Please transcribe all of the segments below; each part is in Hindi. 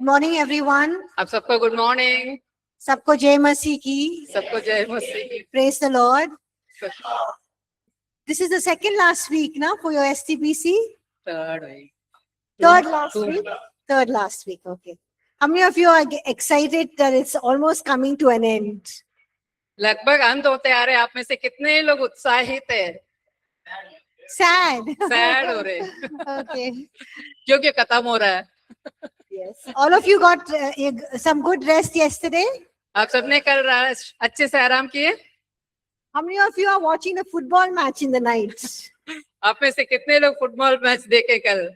Morning everyone. आप सबको गुड मॉर्निंग। सबको जय मसीह की। सबको जय मसीह की। Praise the Lord. This is the second last week now for your STBC. Third week. Third last week. Third last week. Okay. How many of you are excited that it's almost coming to an end? लगभग अंत होते आ रहे। आप में से कितने लोग उत्साहित है? Sad. सैड हो रहे Okay. क्योंकि खत्म हो रहा है। Yes. All of you got some good rest yesterday. आप सबने कल अच्छे से आराम किए? How many of you are watching the football match in the night? आप में से कितने लोग फुटबॉल मैच देखे कल?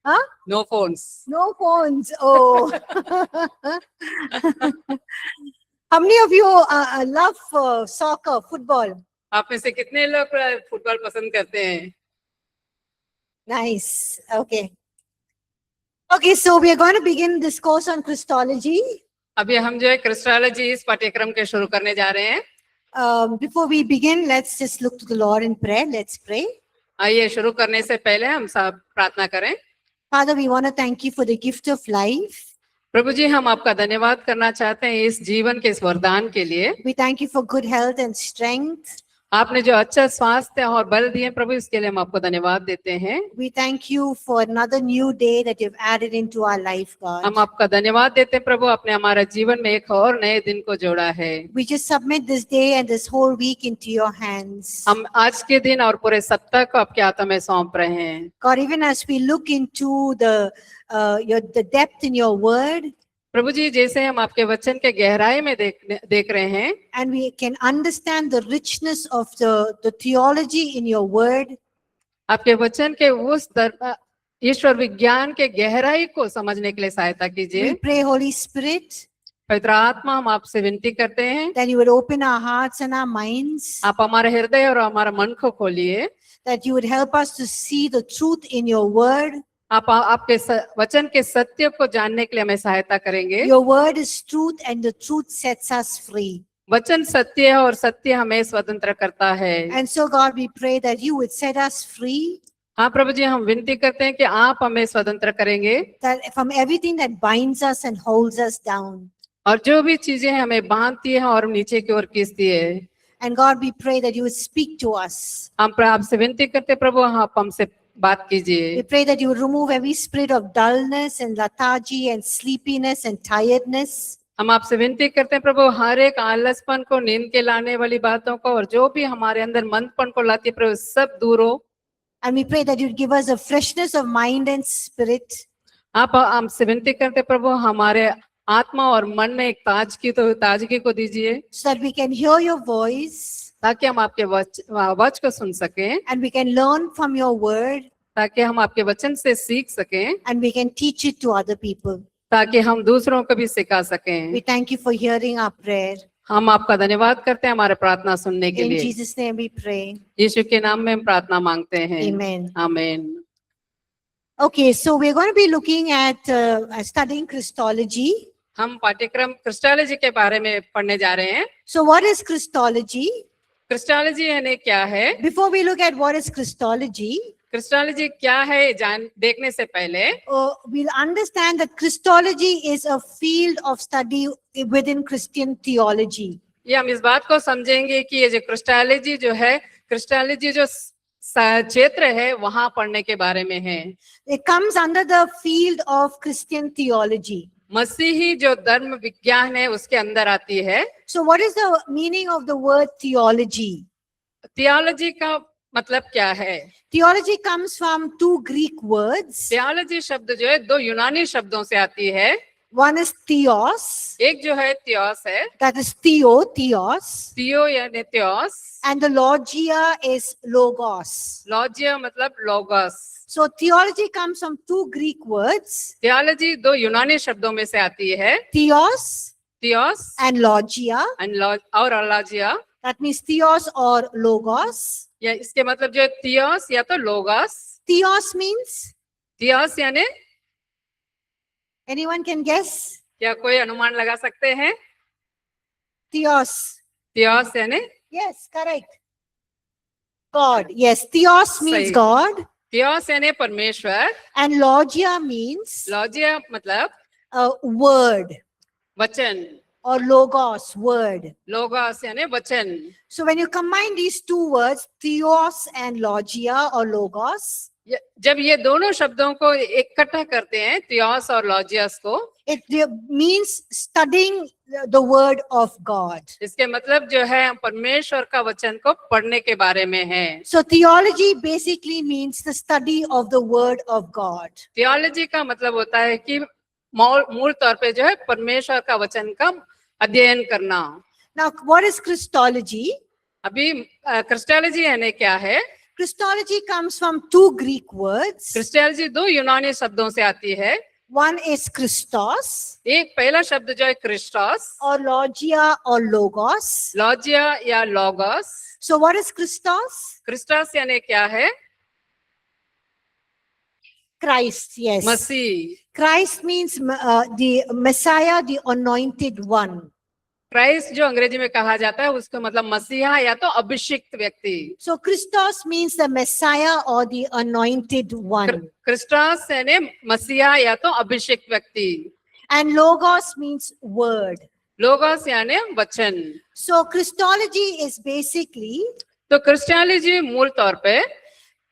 Huh? No phones. No phones. Oh. How many of you love soccer, football? आप में से कितने लोग फुटबॉल पसंद करते हैं? Nice. Okay. Okay, so we are going to begin this course on Christology. अभी हम जो है क्रिस्टोलॉजी इस पाठ्यक्रम के शुरू करने जा रहे हैं। Before we begin, let's just look to the Lord in prayer. Let's pray. आइए शुरू करने से पहले हम सब प्रार्थना करें। Father, we want to thank you for the gift of life. प्रभु जी, हम आपका धन्यवाद करना चाहते हैं इस जीवन के इस वरदान के लिए। We thank you for good health and strength. आपने जो अच्छा स्वास्थ्य और बल दिए प्रभु, इसके लिए हम आपको धन्यवाद देते हैं। We thank you for another new day that you've added into our life, God. हम आपका धन्यवाद देते हैं प्रभु, आपने हमारे जीवन में एक और नए दिन को जोड़ा है। We just submit this day and this whole week into your hands. हम आज के दिन और पूरे सप्ताह को आपके हाथों में सौंप रहे हैं। God, even as we look into the depth in your word, प्रभु जी, जैसे हम आपके वचन के गहराई में देख रहे हैं, and we can understand the richness of the theology in your word, आपके वचन के उस ईश्वर विज्ञान के गहराई को समझने के लिए सहायता कीजिए। we pray, Holy Spirit, पवित्र आत्मा, हम आपसे विनती करते हैं that you would open our hearts and our minds, आप हमारे हृदय और हमारा मन को खोलिए। that you would help us to see the truth in your word. आप आपके वचन के सत्य को जानने के लिए हमें सहायता करेंगे। Your word is truth and the truth sets us free. वचन सत्य है और सत्य हमें स्वतंत्र करता है। And so God, we pray that you would set us free, हाँ प्रभु जी, हम विनती करते हैं कि आप हमें स्वतंत्र करेंगे, that from everything that binds us and holds us down. और जो भी चीजें हमें बांधती है और नीचे की ओर खींचती है। And God, we pray that you would speak to us. हम आपसे विनती करते हैं प्रभु, आप हमसे बात कीजिए। We pray that you would remove every spirit of dullness and lethargy and sleepiness and tiredness. हम आपसे विनती करते हैं प्रभु, हर एक आलसपन को, नींद के लाने वाली बातों को, और जो भी हमारे अंदर मंदपन को लाती है प्रभु, सब दूर हो। And we pray that you'd give us a freshness of mind and spirit. आप हमसे विनती करते हैं प्रभु, हमारे आत्मा और मन में एक ताजगी को दीजिए, So that we can hear your voice ताकि हम आपके वचन को सुन सकें, and we can learn from your word ताकि हम आपके वचन से सीख सकें, and we can teach it to other people. ताकि हम दूसरों को भी सिखा सकें। We thank you for hearing our prayer. हम आपका धन्यवाद करते हैं हमारे प्रार्थना सुनने के In लिए। Jesus' name we pray. यीशु के नाम में हम प्रार्थना मांगते हैं। Amen. आमीन। Okay, so we're going to be looking at studying Christology. हम पाठ्यक्रम क्रिस्टोलॉजी के बारे में पढ़ने जा रहे हैं। So what is Christology? Christology यानी क्या है? Before we look at what is Christology, Christology क्या है देखने से पहले we'll understand that Christology is a field of study within Christian theology. ये हम इस बात को समझेंगे कि ये जो क्रिस्टोलॉजी जो क्षेत्र है वहां पढ़ने के बारे में है। It comes under the field of Christian theology. मसीही जो धर्म विज्ञान है उसके अंदर आती है। So what is the meaning of the word theology? Theology का मतलब क्या है? Theology comes from two Greek words. Theology शब्द जो है दो यूनानी शब्दों से आती है। One is theos. एक जो है थियोस है, That is theos. थियो यानी theos, And the logia is logos. Logia मतलब logos. So theology comes from two Greek words. Theology दो यूनानी शब्दों में से आती है, Theos थियोस and logia. और लॉजिया। That means theos or logos. या इसके मतलब जो है थियोस या तो लोगोस। Theos means, थियोस यानी anyone can guess? क्या कोई अनुमान लगा सकते हैं? Theos. थियोस यानी Yes, correct. God. Yes, theos means सही। God. थियोस यानी परमेश्वर, And logia means लॉजिया मतलब word वचन, or logos, word. लोगोस यानी वचन. So when you combine these two words, theos and logia or logos, जब ये दोनों शब्दों को इकट्ठा करते हैं, थियोस और लॉजियस को, it means studying the word of God. इसके मतलब जो है परमेश्वर का वचन को पढ़ने के बारे में है. So theology basically means the study of the word of God. Theology का मतलब होता है कि मूल तौर पे जो है परमेश्वर का वचन का अध्ययन करना. Now, what is Christology? अभी क्रिस्टोलॉजी यानी क्या है? Christology comes from two Greek words. Christology दो यूनानी शब्दों से आती है. One is Christos एक पहला शब्द जो है Christos, or logia or logos. लॉजिया या logos. So what is Christos? Christos यानी क्या है? Christ, yes. Masih. Christ means the Messiah, the anointed one. Christ जो अंग्रेजी में कहा जाता है उसका मतलब मसीहा या तो अभिषिक्त व्यक्ति. So Christos means the Messiah or the anointed one. Christos यानी मसीहा या तो अभिषिक्त व्यक्ति. And logos means word. Logos यानी वचन. So Christology is basically तो क्रिस्टियनिटी मूल तौर पे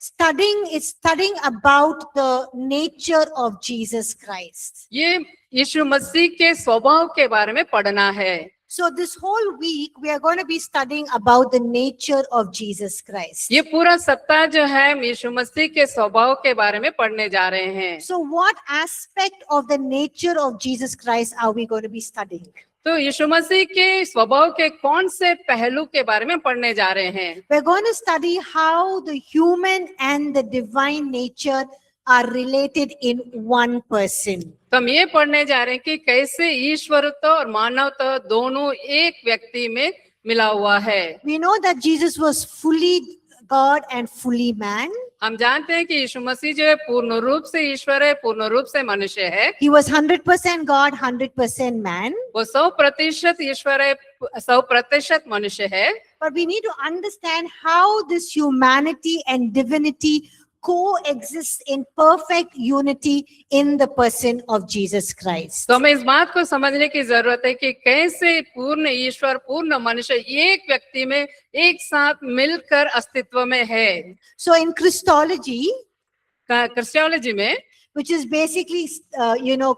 studying about the nature of Jesus Christ. ये यीशु मसीह के स्वभाव के बारे में पढ़ना है. So this whole week we are going to be studying about the nature of Jesus Christ. ये पूरा सप्ताह जो है यीशु मसीह के स्वभाव के बारे में पढ़ने जा रहे हैं. So what aspect of the nature of Jesus Christ are we going to be studying? तो यीशु मसीह के स्वभाव के कौन से पहलू के बारे में पढ़ने जा रहे हैं? We're going to study how the human and the divine nature are related in one person. तो हम ये पढ़ने जा रहे हैं कि कैसे ईश्वरत्व और मानवत्व दोनों एक व्यक्ति में मिला हुआ है. We know that Jesus was fully God and fully man. हम जानते हैं कि यीशु मसीह जो है पूर्ण रूप से ईश्वर है, पूर्ण रूप से मनुष्य है. He was 100% God, 100% man. वो 100% ईश्वर है, 100% मनुष्य है. But we need to understand how this humanity and divinity coexists in perfect unity in the person of Jesus Christ. तो हमें इस बात को समझने की जरूरत है कि कैसे पूर्ण ईश्वर पूर्ण मनुष्य एक व्यक्ति में एक साथ मिलकर अस्तित्व में है. So in Christology, क्रिस्टियोलॉजी में, which is basically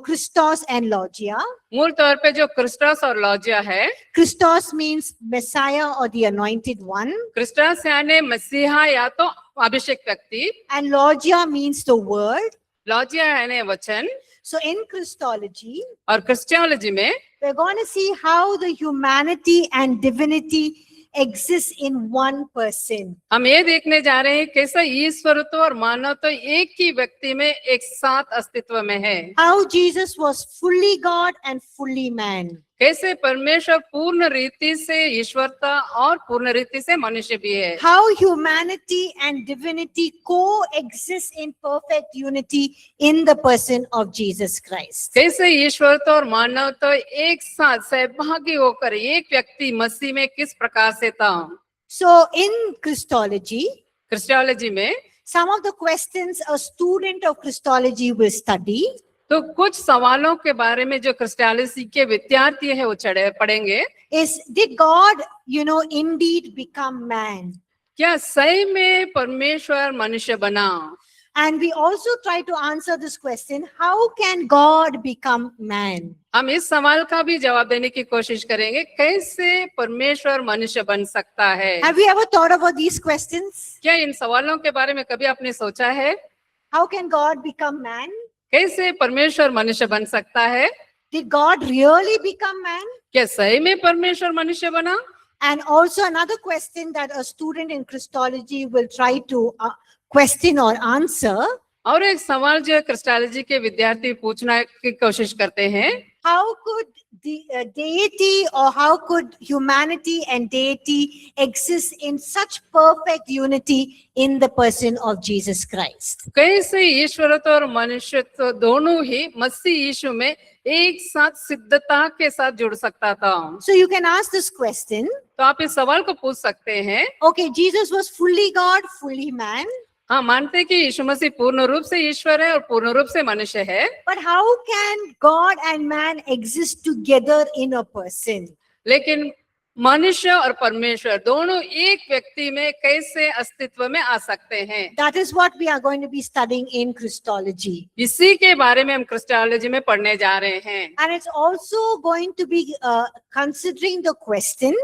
Christos and logia. मूल तौर पे जो क्रिस्टोस और लॉजिया है. Christos means Messiah or the anointed one. Christos यानी मसीहा या तो अभिषेक व्यक्ति. And logia means the word. लॉजिया यानी वचन. So in Christology, और क्रिस्टियोलॉजी में we're going to see how the humanity and divinity exists in one person. हम ये देखने जा रहे हैं कैसे ईश्वरत्व और मानवत्व एक ही व्यक्ति में एक साथ अस्तित्व में है. How Jesus was fully God and fully man. कैसे परमेश्वर पूर्ण रीति से ईश्वर था और पूर्ण रीति से मनुष्य भी है. How humanity and divinity coexist in perfect unity in the person of Jesus Christ. कैसे ईश्वरत्व और मानवत्व एक साथ सहभागी होकर एक व्यक्ति मसीह में किस प्रकार से था. So in Christology, क्रिस्टियोलॉजी में some of the questions a student of Christology will study. तो कुछ सवालों के बारे में जो क्रिस्टियोलॉजी के विद्यार्थी है वो पढ़ेंगे. Is did God, indeed become man? क्या सही में परमेश्वर मनुष्य बना? And we also try to answer this question, how can God become man? हम इस सवाल का भी जवाब देने की कोशिश करेंगे, कैसे परमेश्वर मनुष्य बन सकता है. Have you ever thought about these questions? क्या इन सवालों के बारे में कभी आपने सोचा है? How can God become man? कैसे परमेश्वर मनुष्य बन सकता है? Did God really become man? क्या सही में परमेश्वर मनुष्य बना? And also another question that a student in Christology will try to question or answer. और एक सवाल जो क्रिस्टियोलॉजी के विद्यार्थी पूछना की कोशिश करते हैं, how could the deity or how could humanity and deity exist in such perfect unity in the person of Jesus Christ? कैसे ईश्वरत्व और मनुष्यत्व दोनों ही मसीह यीशु में एक साथ सिद्धता के साथ जुड़ सकता था? So you can ask this question. तो आप इस सवाल को पूछ सकते हैं. Okay, Jesus was fully God, fully man. हम मानते हैं कि यीशु मसीह पूर्ण रूप से ईश्वर है और पूर्ण रूप से मनुष्य है, But how can God and man exist together in a person? लेकिन मनुष्य और परमेश्वर दोनों एक व्यक्ति में कैसे अस्तित्व में आ सकते हैं, That is what we are going to be studying in Christology. इसी के बारे में हम क्रिस्टोलॉजी में पढ़ने जा रहे हैं। And it's also going to be considering the question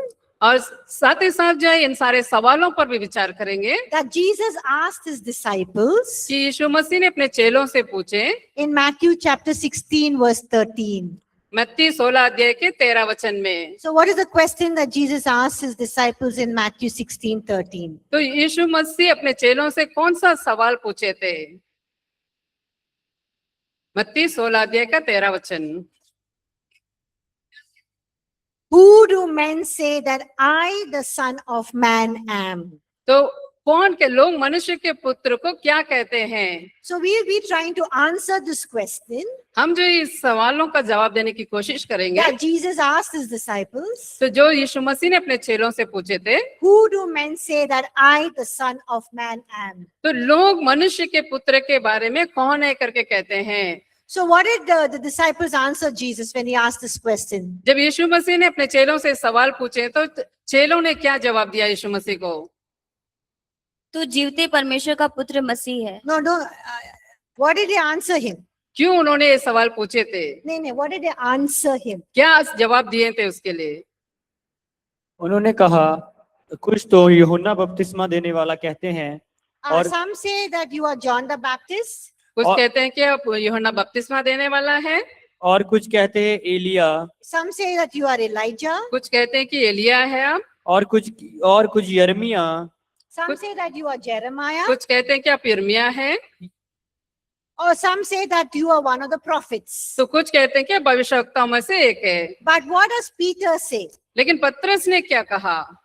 और साथ ही साथ जो है इन सारे सवालों पर भी विचार करेंगे that Jesus asked his disciples कि यीशु मसीह ने अपने चेलों से पूछे in Matthew chapter 16 verse 13. मत्ती 16 अध्याय के 13 वचन में। So what is the question that Jesus asked his disciples in Matthew 16:13? तो यीशु मसीह अपने चेलों से कौन सा सवाल पूछे थे? मत्ती 16 अध्याय का 13 वचन। Who do men say that I, the Son of Man, am? तो कौन के लोग मनुष्य के पुत्र को क्या कहते हैं? So we'll be trying to answer this question हम जो इस सवालों का जवाब देने की कोशिश करेंगे that Jesus asked his disciples. तो जो यीशु मसीह ने अपने चेलों से पूछे थे, Who do men say that I, the Son of Man, am? तो लोग मनुष्य के पुत्र के बारे में कौन है करके कहते हैं। So what did the disciples answer Jesus when he asked this question? जब यीशु मसीह ने अपने चेलों से सवाल पूछे तो चेलों ने क्या जवाब दिया यीशु मसीह को? तू जीवते परमेश्वर का पुत्र मसीह है। No. What did they answer him? क्यों उन्होंने ये सवाल पूछे थे? No. What did they answer him? क्या जवाब दिए थे उसके लिए? उन्होंने कहा, कुछ तो यूहन्ना बपतिस्मा देने वाला कहते हैं, और Some say that you are John the Baptist. कुछ और- कहते हैं कि आप यूहन्ना बपतिस्मा देने वाला है, और कुछ कहते हैं Elia, Some say that you are Elijah. कुछ कहते हैं कि एलिया है आप, और कुछ यर्मिया, Some say that you are Jeremiah. कुछ कहते हैं कि आप यिर्मयाह हैं, Or some say that you are one of the prophets. तो कुछ कहते हैं कि आप भविष्यवक्ताओं में से एक है। But what does Peter say? लेकिन पतरस ने क्या कहा?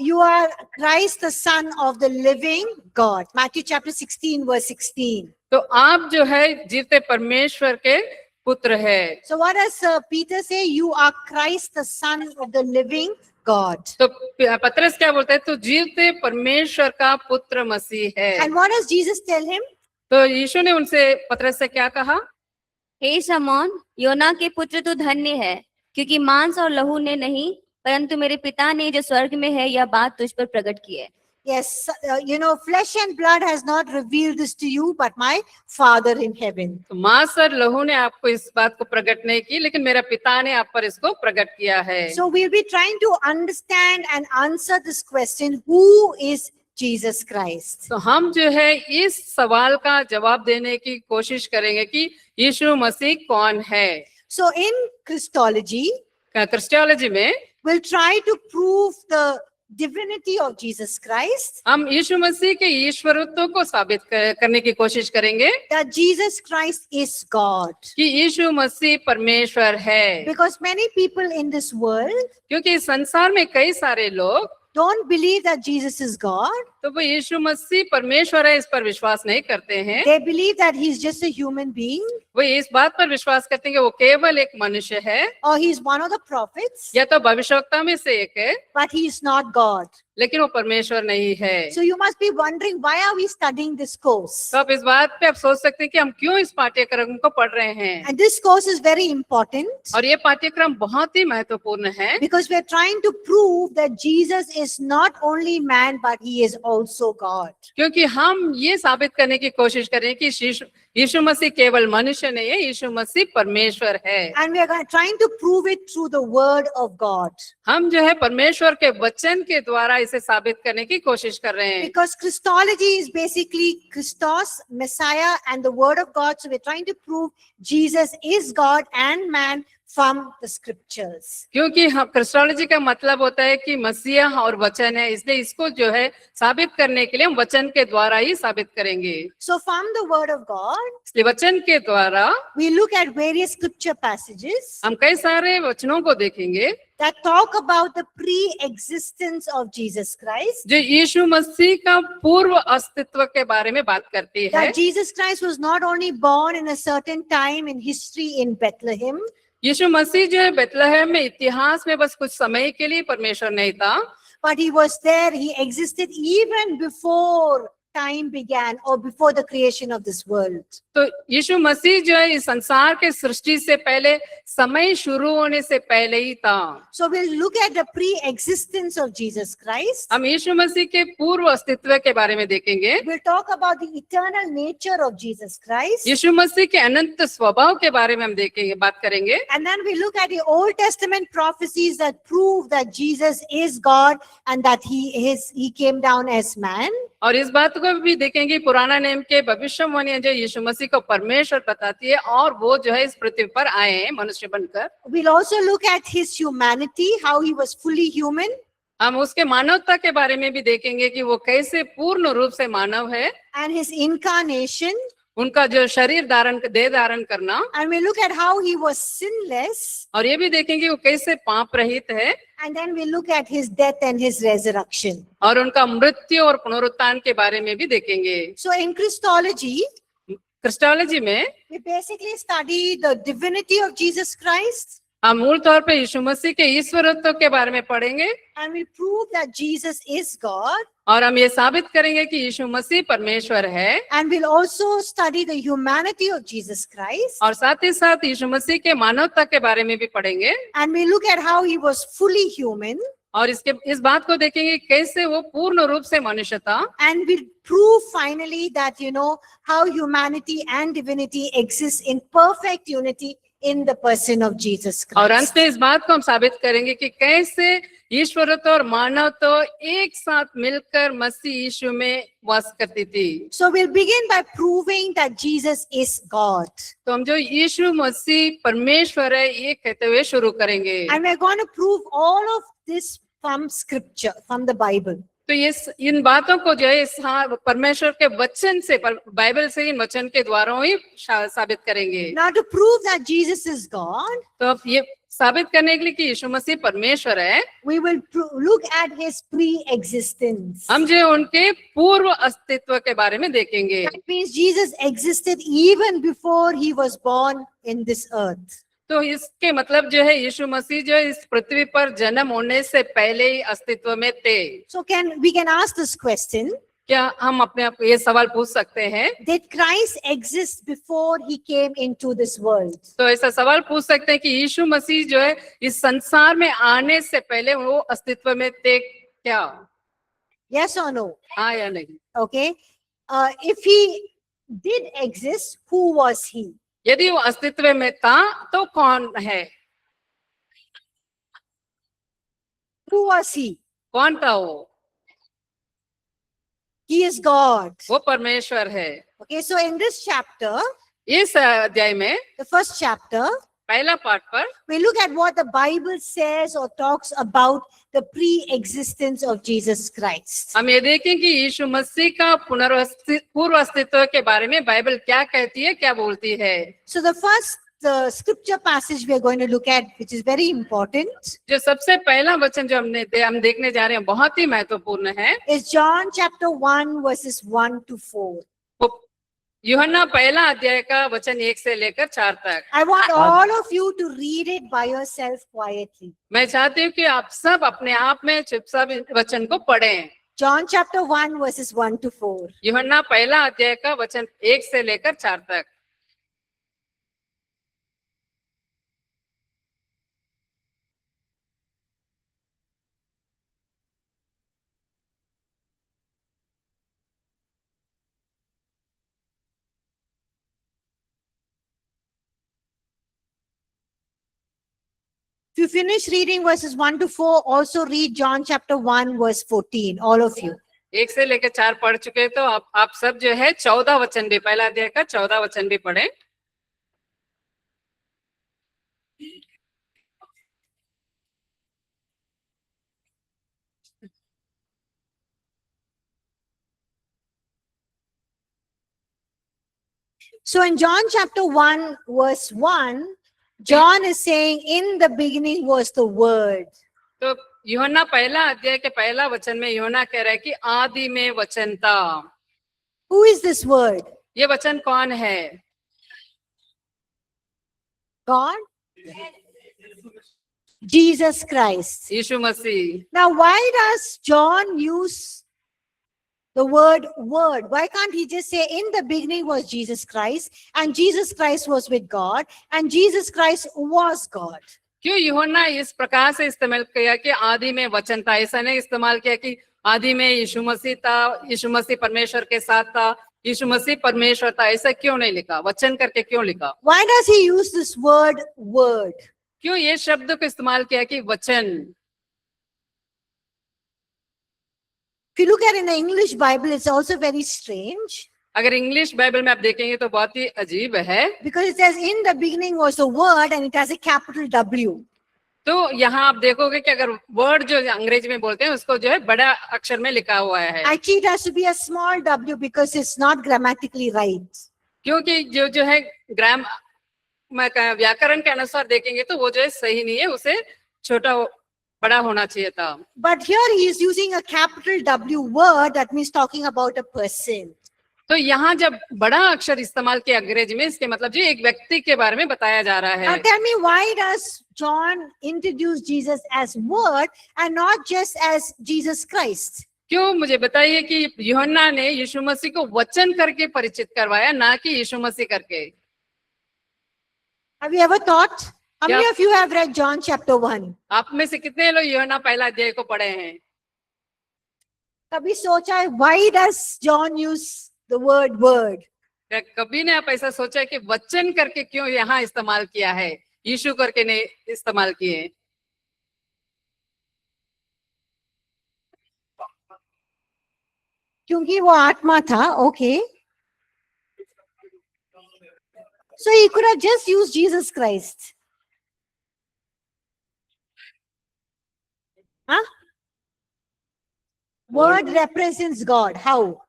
You are Christ, the Son of the living God. Matthew chapter 16 verse 16. तो आप जो है जीवते परमेश्वर के पुत्र है। So what does Peter say? You are Christ, the Son of the living God. तो पतरस क्या बोलता है? तो जीवते परमेश्वर का पुत्र मसीह है। And what does Jesus tell him? तो यीशु ने उनसे पतरस से क्या कहा? हे शमौन, योना के पुत्र तू धन्य है, क्योंकि मांस और लहू ने नहीं, परंतु मेरे पिता ने जो स्वर्ग में है यह बात तुझ पर प्रकट की है। Yes, flesh and blood has not revealed this to you, but my Father in heaven. तो मांस और लहू ने आपको इस बात को प्रकट नहीं की, लेकिन मेरा पिता ने आप पर इसको प्रकट किया है। So we'll be trying to understand and answer this question, who is Jesus Christ? तो हम जो है इस सवाल का जवाब देने की कोशिश करेंगे कि यीशु मसीह कौन है। So in Christology, क्रिस्टियोलॉजी में we'll try to prove the divinity of Jesus Christ, हम यीशु मसीह के ईश्वरत्व को साबित करने की कोशिश करेंगे that Jesus Christ is God. कि यीशु मसीह परमेश्वर है। Because many people in this world क्योंकि इस संसार में कई सारे लोग don't believe that Jesus is God. तो वो यीशु मसीह परमेश्वर है इस पर विश्वास नहीं करते हैं। They believe that he's just a human being, वो इस बात पर विश्वास करते हैं कि वो केवल एक मनुष्य है or he's one of the prophets, या तो भविष्यवक्ता में से एक है, but he's not God. लेकिन वो परमेश्वर नहीं है। So you must be wondering, why are we studying this course? तो आप इस बात पे आप सोच सकते हैं कि हम क्यों इस पाठ्यक्रम को पढ़ रहे हैं। And this course is very important और ये पाठ्यक्रम बहुत ही महत्वपूर्ण है because we're trying to prove that Jesus is not only man, but he is also God. क्योंकि हम ये साबित करने की कोशिश करें कि यीशु मसीह केवल मनुष्य नहीं है, यीशु मसीह परमेश्वर है। And we are trying to prove it through the word of God. हम जो है परमेश्वर के वचन के द्वारा इसे साबित करने की कोशिश कर रहे हैं। Because Christology is basically Christos, Messiah, and the word of God. So we're trying to prove Jesus is God and man from the scriptures. क्योंकि हम क्रिस्टोलॉजी का मतलब होता है कि मसीह और वचन है, इसलिए इसको जो है साबित करने के लिए हम वचन के द्वारा ही साबित करेंगे। So from the word of God, इसलिए वचन के द्वारा we look at various scripture passages हम कई सारे वचनों को देखेंगे that talk about the pre-existence of Jesus Christ. जो यीशु मसीह का पूर्व अस्तित्व के बारे में बात करती है। That Jesus Christ was not only born in a certain time in history in Bethlehem, यीशु मसीह जो है बेथलेहम में इतिहास में बस कुछ समय के लिए परमेश्वर नहीं था, but he was there. He existed even before time began or before the creation of this world. तो यीशु मसीह जो है इस संसार के सृष्टि से पहले, समय शुरू होने से पहले ही था। So we'll look at the pre-existence of Jesus Christ. हम यीशु मसीह के पूर्व अस्तित्व के बारे में देखेंगे। We'll talk about the eternal nature of Jesus Christ. यीशु मसीह के अनंत स्वभाव के बारे में हम देखेंगे, बात करेंगे। And then we look at the Old Testament prophecies that prove that Jesus is God and that he came down as man. और इस बात को भी देखेंगे, पुराना नियम के भविष्यवाणियां जो यीशु मसीह को परमेश्वर बताती है और वो जो है इस पृथ्वी पर आए हैं मनुष्य बनकर। We'll also look at his humanity, how he was fully human. हम उसके मानवता के बारे में भी देखेंगे कि वो कैसे पूर्ण रूप से मानव है, And his incarnation. उनका जो शरीर देह धारण करना, And we look at how he was sinless. और ये भी देखेंगे वो कैसे पाप रहित है, And then we look at his death and his resurrection. और उनका मृत्यु और पुनरुत्थान के बारे में भी देखेंगे। So in Christology, क्रिस्टोलॉजी में we basically study the divinity of Jesus Christ. हम मूल तौर पे यीशु मसीह के ईश्वरत्व के बारे में पढ़ेंगे, And we prove that Jesus is God. और हम ये साबित करेंगे कि यीशु मसीह परमेश्वर है, And we'll also study the humanity of Jesus Christ. और साथ ही साथ यीशु मसीह के मानवता के बारे में भी पढ़ेंगे, And we look at how he was fully human. और इस बात को देखेंगे कैसे वो पूर्ण रूप से मनुष्य था, And we'll prove finally that, how humanity and divinity exist in perfect unity in the person of Jesus और Christ. अंत में इस बात को हम साबित करेंगे कि कैसे ईश्वरत्व और मानवत्व एक साथ मिलकर मसीह यीशु में वास करती थी। So we'll begin by proving that Jesus is God. तो हम जो यीशु मसीह परमेश्वर है ये कहते हुए शुरू करेंगे। And we're going to prove all of this from scripture, from the Bible. तो ये इन बातों को जो है परमेश्वर के वचन से, बाइबल से, इन वचन के द्वारा ही साबित करेंगे। Now to prove that Jesus is God, तो अब ये साबित करने के लिए कि यीशु मसीह परमेश्वर है, we will look at his pre-existence. हम जो उनके पूर्व अस्तित्व के बारे में देखेंगे। That means Jesus existed even before he was born in this earth. तो इसके मतलब जो है यीशु मसीह जो इस पृथ्वी पर जन्म होने से पहले ही अस्तित्व में थे। So we can ask this question. क्या हम अपने आप को ये सवाल पूछ सकते हैं? Did Christ exist before he came into this world? तो ऐसा सवाल पूछ सकते हैं कि यीशु मसीह जो है इस संसार में आने से पहले वो अस्तित्व में थे क्या? Yes or no? हाँ या नहीं? Okay. If he did exist, who was he? यदि वो अस्तित्व में था तो कौन है? Who was he? कौन था वो? He is God. वो परमेश्वर है। Okay, so in this chapter, इस अध्याय में the first chapter, पहला पाठ पर we look at what the Bible says or talks about the pre-existence of Jesus Christ. हम ये देखें कि यीशु मसीह का पूर्व अस्तित्व के बारे में बाइबल क्या कहती है, क्या बोलती है। So the scripture passage we are going to look at, which is very important, जो सबसे पहला वचन जो हम देखने जा रहे हैं बहुत ही महत्वपूर्ण है, is John chapter 1 verses 1 to 4. यूहन्ना पहला अध्याय का वचन 1 से लेकर 4 तक। I want all of you to read it by yourself quietly. मैं चाहती हूँ कि आप सब अपने आप में चुपचाप वचन को पढ़ें। John chapter 1 verses 1 to 4. यूहन्ना पहला अध्याय का वचन 1 से लेकर 4 तक। If you finish reading verses 1 to 4, also read John chapter 1 verse 14, all of you. 1 से लेकर 4 पढ़ चुके तो आप सब जो है 14 वचन भी, पहला अध्याय का 14 वचन भी पढ़ें। So in John chapter 1 verse 1, John is saying, in the beginning was the word. तो यूहन्ना पहला अध्याय के पहला वचन में यूहन्ना कह रहा है कि आदि में वचन था। Who is this word? ये वचन कौन है? God? Jesus Christ. Yeshu Masih. Now, why does John use the word word? Why can't he just say, in the beginning was Jesus Christ, and Jesus Christ was with God, and Jesus Christ was God? क्यों यूहन्ना इस प्रकार से इस्तेमाल किया कि आदि में वचन था? ऐसा नहीं इस्तेमाल किया कि आदि में यीशु मसीह था, यीशु मसीह परमेश्वर के साथ था, यीशु मसीह परमेश्वर था। ऐसा क्यों नहीं लिखा? वचन करके क्यों लिखा? Why does he use this word word? क्यों ये शब्द को इस्तेमाल किया कि वचन? If you look at in the English Bible, it's also very strange अगर इंग्लिश बाइबल में आप देखेंगे तो बहुत ही अजीब है, because it says, in the beginning was the word, and it has a capital W. तो यहाँ आप देखोगे कि अगर वर्ड जो अंग्रेजी में बोलते हैं उसको जो है बड़ा अक्षर में लिखा हुआ है, Actually, it has to be a small w because it's not grammatically right. क्योंकि जो है व्याकरण के अनुसार देखेंगे तो वो जो है सही नहीं है, उसे छोटा बड़ा होना चाहिए था। But here he is using a capital W word, that means talking about a person. तो यहाँ जब बड़ा अक्षर इस्तेमाल किया अंग्रेजी में, इसके मतलब जो एक व्यक्ति के बारे में बताया जा रहा Now है। tell me, why does John introduce Jesus as word and not just as Jesus Christ? क्यों, मुझे बताइए कि यूहन्ना ने यीशु मसीह को वचन करके परिचित करवाया, ना कि यीशु मसीह करके। Have you ever thought? How many Yeah. of you have read John chapter 1? आप में से कितने लोग यूहन्ना पहला अध्याय को पढ़े हैं? कभी सोचा है, why does John use the word word? क्या कभी ने आप ऐसा सोचा है कि वचन करके क्यों यहाँ इस्तेमाल किया है, यीशु करके ने इस्तेमाल किए? क्योंकि वो आत्मा था, okay. So he could have just used Jesus Christ. Huh? Word represents God. How?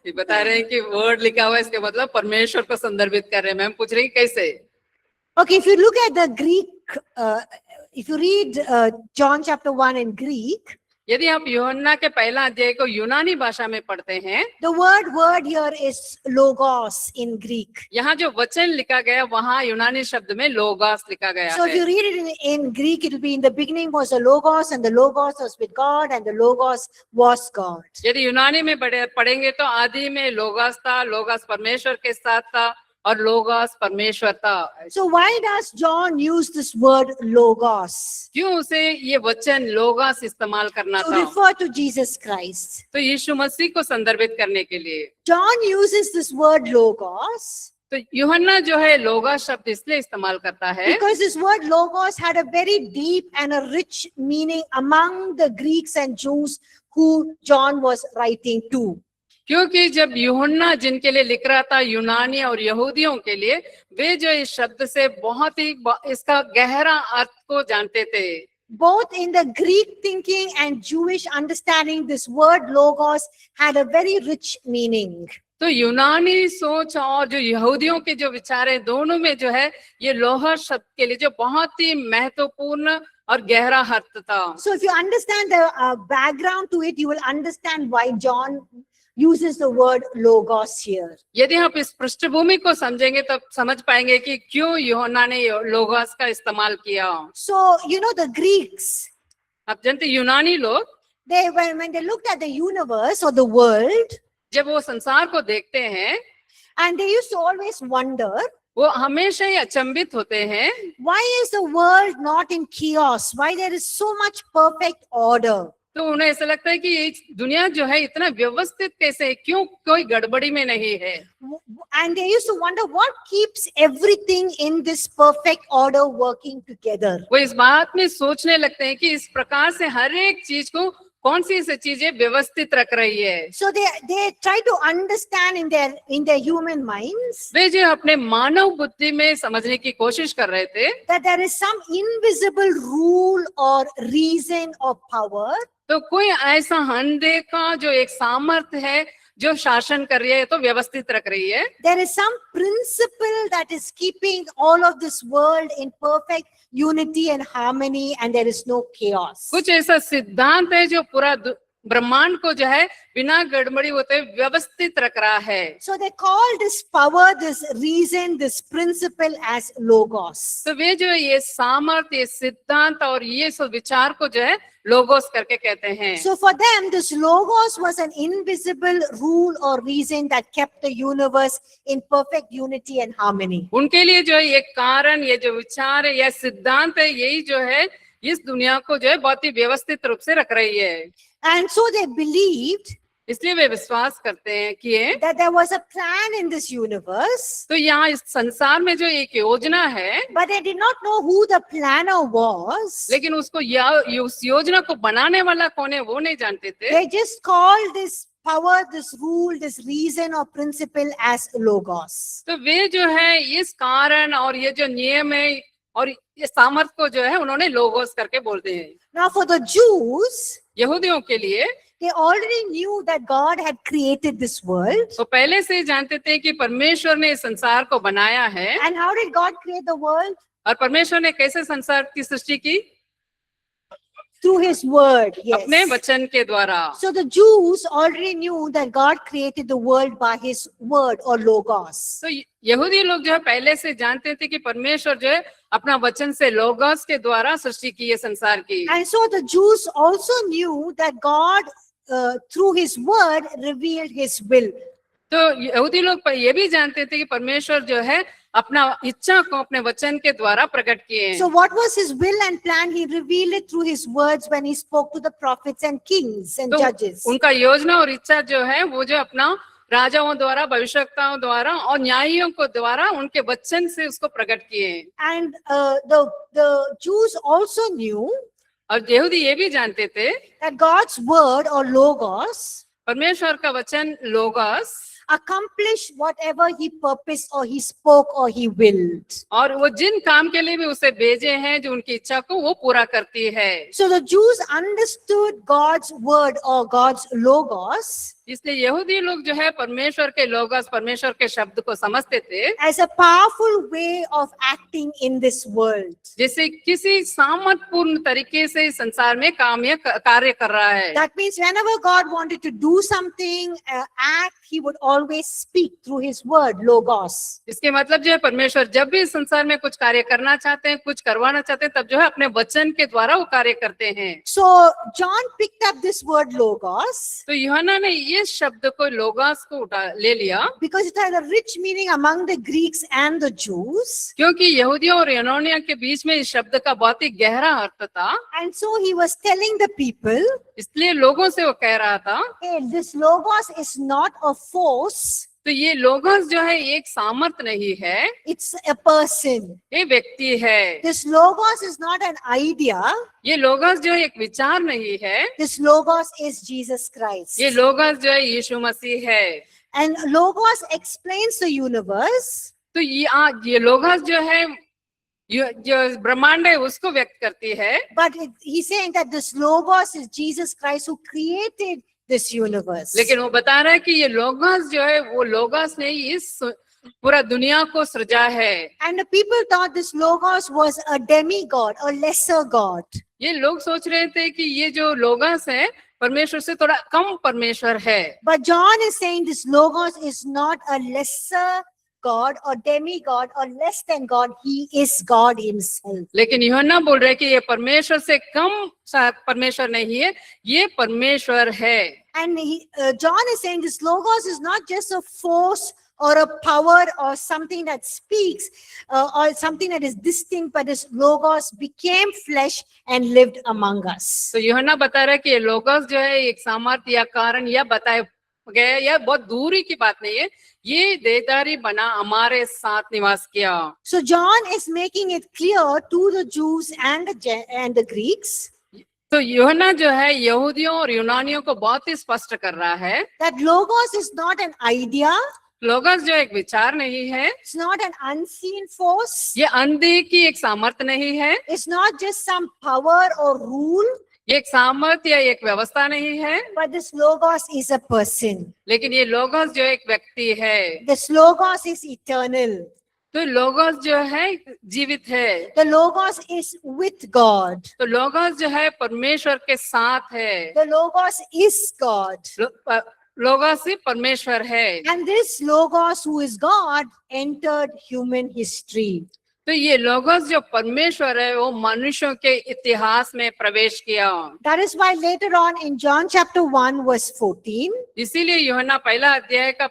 ये बता रहे हैं कि वर्ड लिखा हुआ है, इसके मतलब परमेश्वर को संदर्भित कर रहे हैं। मैम पूछ रही हैं कैसे? Okay, if you look at the Greek, if you read John chapter 1 in Greek, यदि आप यूहन्ना के पहला अध्याय को यूनानी भाषा में पढ़ते हैं, the word here is logos in Greek. यहाँ जो वचन लिखा गया वहाँ यूनानी शब्द में लोगोस लिखा गया So if you है। read it in Greek, it will be, in the beginning was the logos, and the logos was with God, and the logos was God. यदि यूनानी में पढ़ेंगे तो आदि में लोगोस था, लोगोस परमेश्वर के साथ था और लोगोस परमेश्वर था। So why does John use this word logos? क्यों उसे ये वचन लोगोस इस्तेमाल करना To था? refer to Jesus Christ. तो यीशु मसीह को संदर्भित करने के लिए। John uses this word logos तो यूहन्ना जो है लोगोस शब्द इसलिए इस्तेमाल करता है because this word logos had a very deep and a rich meaning among the Greeks and Jews who John was writing to. क्योंकि जब यूहन्ना जिनके लिए लिख रहा था, यूनानी और यहूदियों के लिए, वे जो इस शब्द से बहुत ही इसका गहरा अर्थ को जानते थे। Both in the Greek thinking and Jewish understanding, this word logos had a very rich meaning. तो यूनानी सोच और जो यहूदियों के जो विचार है, दोनों में जो है ये लोहा शब्द के लिए जो बहुत ही महत्वपूर्ण और गहरा अर्थ था। So if you understand the background to it, you will understand why John uses the word logos here. यदि आप इस पृष्ठभूमि को समझेंगे तब समझ पाएंगे कि क्यों यूहन्ना ने लोगोस का इस्तेमाल किया। So, you know, the Greeks, आप जानते यूनानी लोग when they looked at the universe or the world, जब वो संसार को देखते हैं, and they used to always wonder, वो हमेशा ही अचंभित होते हैं, why is the world not in chaos? Why there is so much perfect order? तो उन्हें ऐसा लगता है कि ये दुनिया जो है इतना व्यवस्थित कैसे है, क्यों कोई गड़बड़ी में नहीं है। And they used to wonder what keeps everything in this perfect order working together. वो इस बात में सोचने लगते हैं कि इस प्रकार से हर एक चीज को कौन सी ऐसी चीजें व्यवस्थित रख रही है। So they try to understand in their human minds वे जो अपने मानव बुद्धि में समझने की कोशिश कर रहे थे that there is some invisible rule or reason or power तो कोई ऐसा अनदेखा जो एक सामर्थ्य है जो शासन कर रही है, तो व्यवस्थित रख रही है। there is some principle that is keeping all of this world in perfect unity and harmony, and there is no chaos. कुछ ऐसा सिद्धांत है जो पूरा ब्रह्मांड को जो है बिना गड़बड़ी होते व्यवस्थित रख रहा है। So they call this power, this reason, this principle as logos. तो वे जो ये सामर्थ्य, ये सिद्धांत और ये सब विचार को जो है लोगोस करके कहते हैं। So for them, this logos was an invisible rule or reason that kept the universe in perfect unity and harmony. उनके लिए जो है ये कारण, ये जो विचार है, यह सिद्धांत है, यही जो है इस दुनिया को जो है बहुत ही व्यवस्थित रूप से रख रही है। And so they believed इसलिए वे विश्वास करते हैं कि that there was a plan in this universe, तो यहाँ इस संसार में जो एक योजना है, but they did not know who the planner was. लेकिन उसको उस योजना को बनाने वाला कौन है वो नहीं जानते थे। They just called this power, this rule, this reason or principle as logos. तो वे जो है इस कारण और ये जो नियम है और ये सामर्थ्य को जो है उन्होंने लोगोस करके बोलते हैं। Now for the Jews, यहूदियों के लिए they already knew that God had created this world. तो पहले से ही जानते थे कि परमेश्वर ने इस संसार को बनाया है। And how did God create the world? और परमेश्वर ने कैसे संसार की सृष्टि की? Through his word, अपने yes. वचन के द्वारा। So the Jews already knew that God created the world by his word or logos. तो यहूदी लोग जो है पहले से जानते थे कि परमेश्वर जो है अपना वचन से लोगोस के द्वारा सृष्टि की है संसार की। And so the Jews also knew that God, through his word, revealed his will. तो यहूदी लोग ये भी जानते थे कि परमेश्वर जो है अपना इच्छा को अपने वचन के द्वारा प्रकट किए हैं। So what was his will and plan? He revealed it through his words when he spoke to the prophets and kings and तो judges. उनका योजना और इच्छा जो है वो जो अपना राजाओं द्वारा, भविष्यवक्ताओं द्वारा और न्यायियों को द्वारा उनके वचन से उसको प्रकट किए। And the Jews also knew और यहूदी ये भी जानते थे that God's word or logos परमेश्वर का वचन logos accomplished whatever he purposed or he spoke or he willed. और वो जिन काम के लिए भी उसे भेजे हैं जो उनकी इच्छा को वो पूरा करती है। So the Jews understood God's word or God's logos इसलिए यहूदी लोग जो है परमेश्वर के लोगोस, परमेश्वर के शब्द को समझते थे as a powerful way of acting in this world. जैसे किसी सामर्थ्यपूर्ण तरीके से इस संसार में कार्य कर रहा है। That means whenever God wanted to do something, act, he would always speak through his word, logos. इसके मतलब जो है परमेश्वर जब भी इस संसार में कुछ कार्य करना चाहते हैं, कुछ करवाना चाहते हैं, तब जो है अपने वचन के द्वारा वो कार्य करते हैं। So John picked up this word logos तो यूहन्ना ने इस शब्द को लोगोस को ले लिया because it had a rich meaning among the Greeks and the Jews. क्योंकि यहूदियों और यूनानियों के बीच में इस शब्द का बहुत ही गहरा अर्थ था। And so he was telling the people, इसलिए लोगों से वो कह रहा था hey, this logos is not a force, तो ये लोगोस जो है एक सामर्थ्य नहीं है, it's a person. ये व्यक्ति है। This logos is not an idea. ये लोगोस जो है एक विचार नहीं है, This logos is Jesus Christ. ये लोगस जो है यीशु मसीह है। And logos explains the universe. तो ये लोगस जो है जो ब्रह्मांड है उसको व्यक्त करती है। But he's saying that this logos is Jesus Christ who created this universe. लेकिन वो बता रहा है कि ये लोगस जो है वो लोगस ने इस पूरा दुनिया को सृजा है। And the people thought this logos was a demigod, a lesser god. ये लोग सोच रहे थे कि ये जो लोगस है परमेश्वर से थोड़ा कम परमेश्वर है। But John is saying this logos is not a lesser God or demigod or less than God. He is God himself. लेकिन यूहन्ना बोल रहे कि ये परमेश्वर से कम परमेश्वर नहीं है, ये परमेश्वर है। And John is saying this logos is not just a force or a power or something that speaks or something that is distinct, but this logos became flesh and lived among us. तो यूहन्ना बता रहा है कि ये लोगस जो है एक सामर्थ्य या कारण या बताए गए या बहुत दूरी की बात नहीं है, ये देहधारी बना हमारे साथ निवास किया। So John is making it clear to the Jews and the Greeks तो यूहन्ना जो है यहूदियों और यूनानियों को बहुत ही स्पष्ट कर रहा है that logos is not an idea, लोगस जो एक विचार नहीं है, it's not an unseen force, ये अनदेखी एक सामर्थ्य नहीं है, it's not just some power or rule, ये एक सामर्थ्य या एक व्यवस्था नहीं है, but this logos is a person. लेकिन ये लोगस जो एक व्यक्ति है। This logos is eternal. तो लोगोस जो है जीवित है, The Logos is with God. तो लोगोस जो है परमेश्वर के साथ है, The Logos is God. Logos ही परमेश्वर है। And this Logos, who is God, entered human history. तो ये लोगोस जो परमेश्वर है वो मनुष्यों के इतिहास में प्रवेश किया। That is why later on in John chapter 1, verse 14, इसीलिए यूहन्ना पहला अध्याय का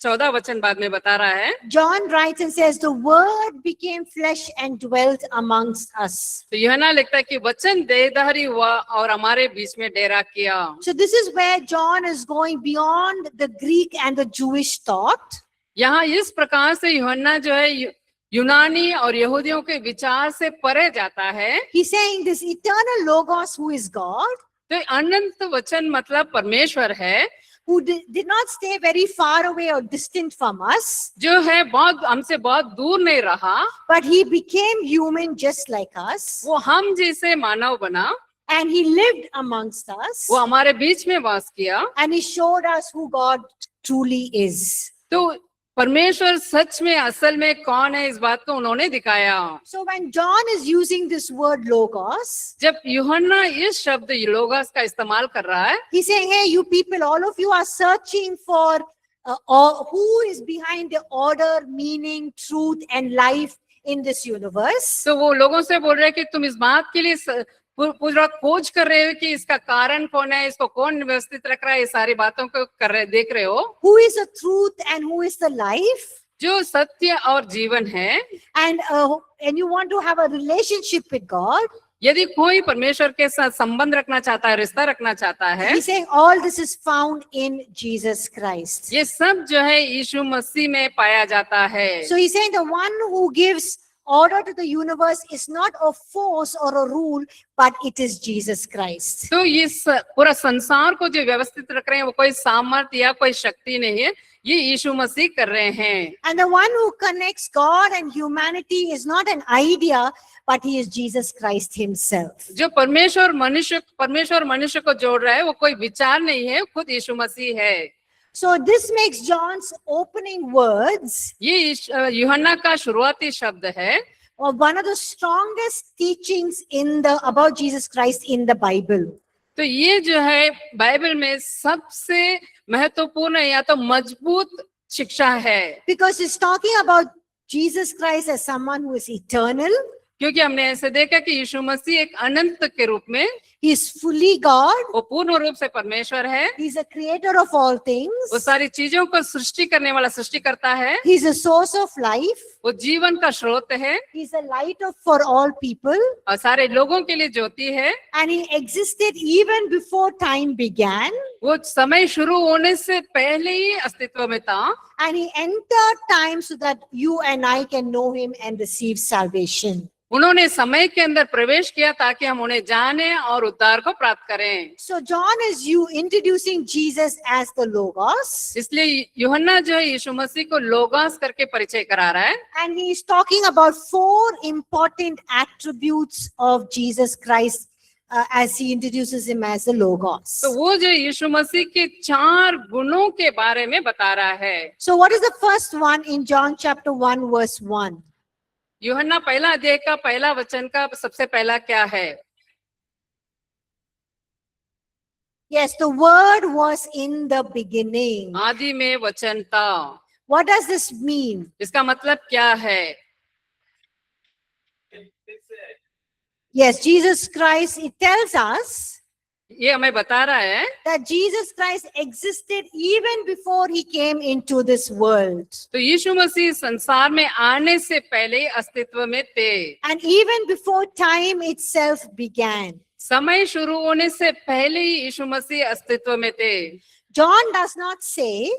14 वचन बाद में बता रहा है, John writes and says, the word became flesh and dwelt amongst us. तो यूहन्ना लिखता है कि वचन देहधारी हुआ और हमारे बीच में डेरा किया। So this is where John is going beyond the Greek and the Jewish thought. यहाँ इस प्रकार से यूहन्ना जो है यूनानी और यहूदियों के विचार से परे जाता है। He's saying this eternal Logos, who is God, तो अनंत वचन मतलब परमेश्वर है, who did not stay very far away or distant from us, जो है बहुत हमसे बहुत दूर नहीं रहा, but he became human just like us, वो हम जैसे मानव बना, and he lived amongst us, वो हमारे बीच में वास किया। and he showed us who God truly is. तो परमेश्वर सच में असल में कौन है इस बात को उन्होंने दिखाया। So when John is using this word Logos, जब यूहन्ना इस शब्द लोगोस का इस्तेमाल कर रहा है, he's saying, hey, you people, all of you are searching for who is behind the order, meaning, truth, and life in this universe. तो वो लोगों से बोल रहे हैं कि तुम इस बात के लिए पूरा खोज कर रहे हो कि इसका कारण कौन है, इसको कौन व्यवस्थित रख रहा है, ये सारी बातों को कर रहे देख रहे हो। Who is the truth and who is the life? जो सत्य और जीवन है, And you want to have a relationship with God. यदि कोई परमेश्वर के साथ संबंध रखना चाहता है, रिश्ता रखना चाहता है, He's saying all this is found in Jesus Christ. ये सब जो है यीशु मसीह में पाया जाता है। So he's saying the one who gives order to the universe is not a force or a rule, but it is Jesus Christ. तो इस पूरा संसार को जो व्यवस्थित रख रहे हैं वो कोई सामर्थ्य या कोई शक्ति नहीं है, ये यीशु मसीह कर रहे हैं। And the one who connects God and humanity is not an idea, but he is Jesus Christ himself. जो परमेश्वर मनुष्य को जोड़ रहा है वो कोई विचार नहीं है, खुद यीशु मसीह है। So this makes John's opening words ये यूहन्ना का शुरुआती शब्द है or one of the strongest teachings about Jesus Christ in the Bible. तो ये जो है बाइबल में सबसे महत्वपूर्ण या तो मजबूत शिक्षा है, Because it's talking about Jesus Christ as someone who is eternal. क्योंकि हमने ऐसे देखा कि यीशु मसीह एक अनंत के रूप में, He is fully God. वो पूर्ण रूप से परमेश्वर है, He is a creator of all things. वो सारी चीजों को सृष्टि करने वाला सृष्टिकर्ता है, He is a source of life. वो जीवन का स्रोत है He is a light for all people. और सारे लोगों के लिए ज्योति है। And he existed even before time began. वो समय शुरू होने से पहले ही अस्तित्व में था And he entered time so that you and I can know him and receive salvation. उन्होंने समय के अंदर प्रवेश किया ताकि हम उन्हें जाने और उद्धार को प्राप्त करें। So John is introducing Jesus as the Logos. इसलिए यूहन्ना जो है यीशु मसीह को लोगोस करके परिचय करा रहा है And he is talking about 4 important attributes of Jesus Christ as he introduces him as the Logos. तो वो जो यीशु मसीह के 4 गुणों के बारे में बता रहा है। So what is the first one in John chapter 1 verse 1? यूहन्ना पहला अध्याय का पहला वचन का सबसे पहला क्या है? Yes, the word was in the beginning. आदि में वचन था। What does this mean? इसका मतलब क्या है? Yes, Jesus Christ, it tells us ये हमें बता रहा है that Jesus Christ existed even before he came into this world. तो यीशु मसीह संसार में आने से पहले अस्तित्व में थे, And even before time itself began. समय शुरू होने से पहले ही यीशु मसीह अस्तित्व में थे। John does not say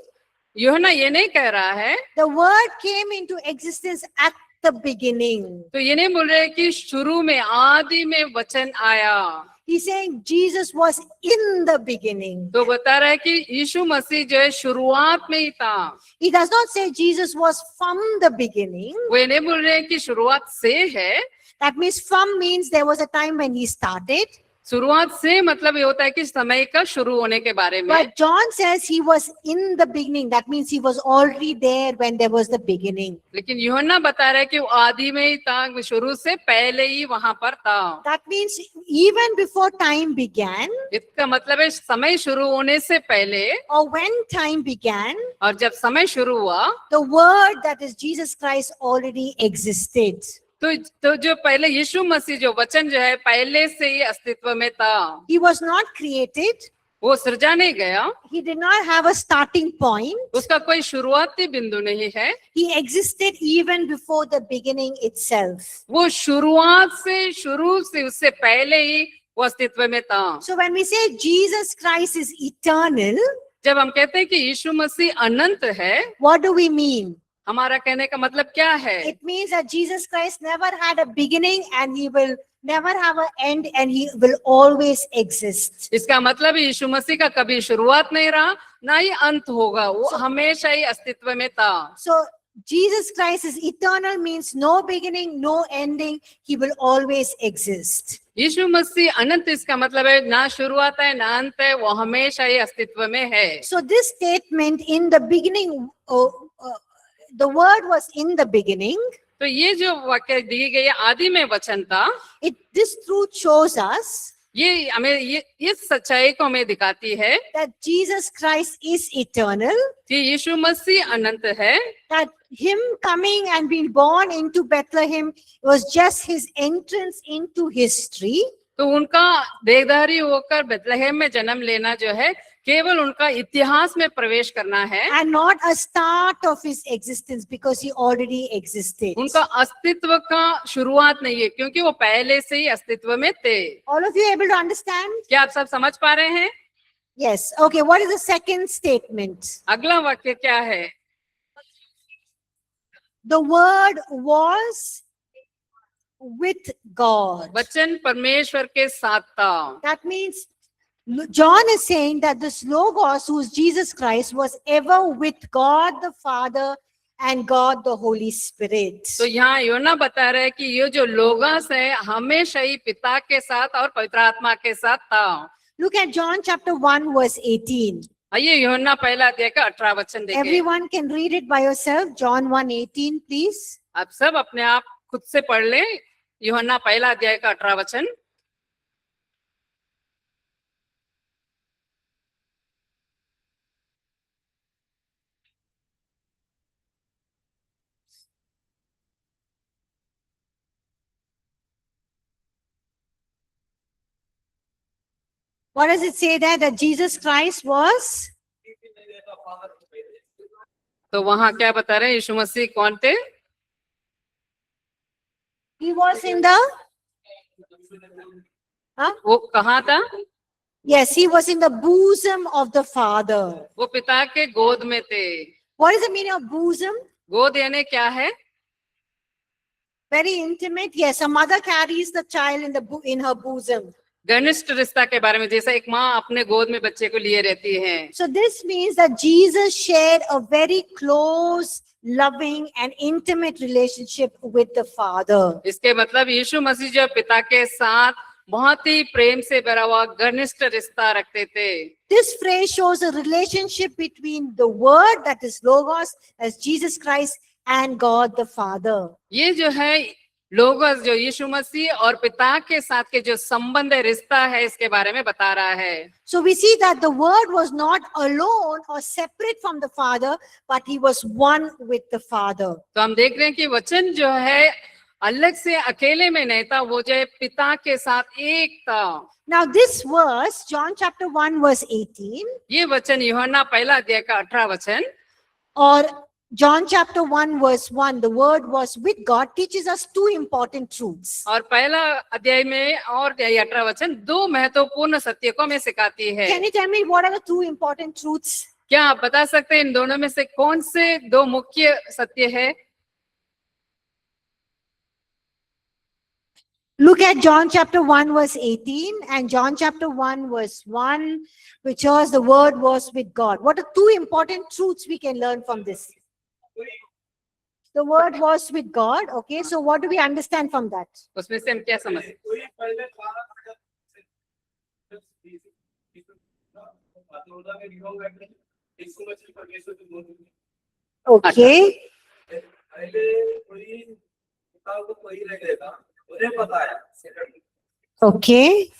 यूहन्ना ये नहीं कह रहा है, the word came into existence at the beginning. तो ये नहीं बोल रहे कि शुरू में आदि में वचन आया। He's saying Jesus was in the beginning. तो बता रहा है कि यीशु मसीह जो है शुरुआत में ही था। He does not say Jesus was from the beginning. वो ये नहीं बोल रहे कि शुरुआत से है। That means from means there was a time when he started. शुरुआत से मतलब ये होता है कि समय का शुरू होने के बारे में। But John says he was in the beginning. That means he was already there when there was the beginning. लेकिन यूहन्ना बता रहा है कि वो आदि में ही था, शुरू से पहले ही वहां पर था। That means even before time began, इसका मतलब है समय शुरू होने से पहले, or when time began, और जब समय शुरू हुआ the word that is Jesus Christ already existed. तो जो पहले यीशु मसीह जो वचन जो है पहले से ही अस्तित्व में था। He was not created. वो सृजा नहीं गया, He did not have a starting point. उसका कोई शुरुआती बिंदु नहीं है। He existed even before the beginning itself. वो शुरू से उससे पहले ही वो अस्तित्व में था। So when we say Jesus Christ is eternal, जब हम कहते हैं कि यीशु मसीह अनंत है, what do we mean? हमारा कहने का मतलब क्या है? It means that Jesus Christ never had a beginning and he will never have an end and he will always exist. इसका मतलब यीशु मसीह का कभी शुरुआत नहीं रहा, ना ही अंत होगा, वो हमेशा ही अस्तित्व में था। So Jesus Christ is eternal means no beginning, no ending. He will always exist. यीशु मसीह अनंत, इसका मतलब है ना शुरुआत है ना अंत है, वो हमेशा ही अस्तित्व में है। So this statement in the beginning, the word was in the beginning. तो ये जो वाक्य दी गई आदि में वचन था, This truth shows us ये हमें ये इस सच्चाई को हमें दिखाती है that Jesus Christ is eternal, कि यीशु मसीह अनंत है, that him coming and being born into Bethlehem was just his entrance into history. तो उनका देहधारी होकर बेथलेहम में जन्म लेना जो है केवल उनका इतिहास में प्रवेश करना है, And not a start of his existence because he already existed. उनका अस्तित्व का शुरुआत नहीं है, क्योंकि वो पहले से ही अस्तित्व में थे। All of you able to understand? क्या आप सब समझ पा रहे हैं? Yes. Okay. What is the second statement? अगला वाक्य क्या है? The word was with God. वचन परमेश्वर के साथ था। That means John is saying that this Logos, who is Jesus Christ, was ever with God the Father and God the Holy Spirit. तो यहाँ यूहन्ना बता रहा है कि ये जो लोगोस है हमेशा ही पिता के साथ और पवित्र आत्मा के साथ था। Look at John chapter 1 verse 18. आइए यूहन्ना पहला अध्याय का 18 वचन देखें। Everyone can read it by yourself. John 1:18, please. आप सब अपने आप खुद से पढ़ लें, यूहन्ना पहला अध्याय का 18 वचन। What does it say there? That Jesus Christ was? तो वहां क्या बता रहे हैं? यीशु मसीह कौन थे? He was in the? Huh? वो कहाँ था? Yes, he was in the bosom of the Father. वो पिता के गोद में थे। What is the meaning of bosom? गोद यानी क्या है? Very intimate. Yes, a mother carries the child in her bosom. घनिष्ठ रिश्ता के बारे में, जैसा एक माँ अपने गोद में बच्चे को लिए रहती है। So this means that Jesus shared a very close, loving and intimate relationship with the Father. इसके मतलब यीशु मसीह जो पिता के साथ बहुत ही प्रेम से भरा हुआ घनिष्ठ रिश्ता रखते थे। This phrase shows a relationship between the Word, that is Logos, as Jesus Christ, and God the Father. ये जो है लोगोस, जो यीशु मसीह और पिता के साथ के जो संबंध है, रिश्ता है, इसके बारे में बता रहा है। So we see that the Word was not alone or separate from the Father, but he was one with the Father. तो हम देख रहे हैं कि वचन जो है अलग से अकेले में नहीं था, वो जो है पिता के साथ एक था। Now this verse, John chapter 1 verse 18, ये वचन यूहन्ना पहला अध्याय का 18 वचन or John chapter 1 verse 1, the Word was with God, teaches us two important truths. और पहला अध्याय में और 18 वचन दो महत्वपूर्ण सत्य को हमें सिखाती है। Can you tell me what are the two important truths? क्या आप बता सकते हैं इन दोनों में से कौन से दो मुख्य सत्य है? Look at John chapter 1 verse 18 and John chapter 1 verse 1, which shows the Word was with God. What are two important truths we can learn from this? The Word was with God. Okay, so what do we understand from that? उसमें से हम क्या समझ? 14 में लिखा हुआ है यीशु मसीह परमेश्वर की मूर्ति है। Okay. पहले कोई किताब को कोई रख देता उन्हें पता है। Okay.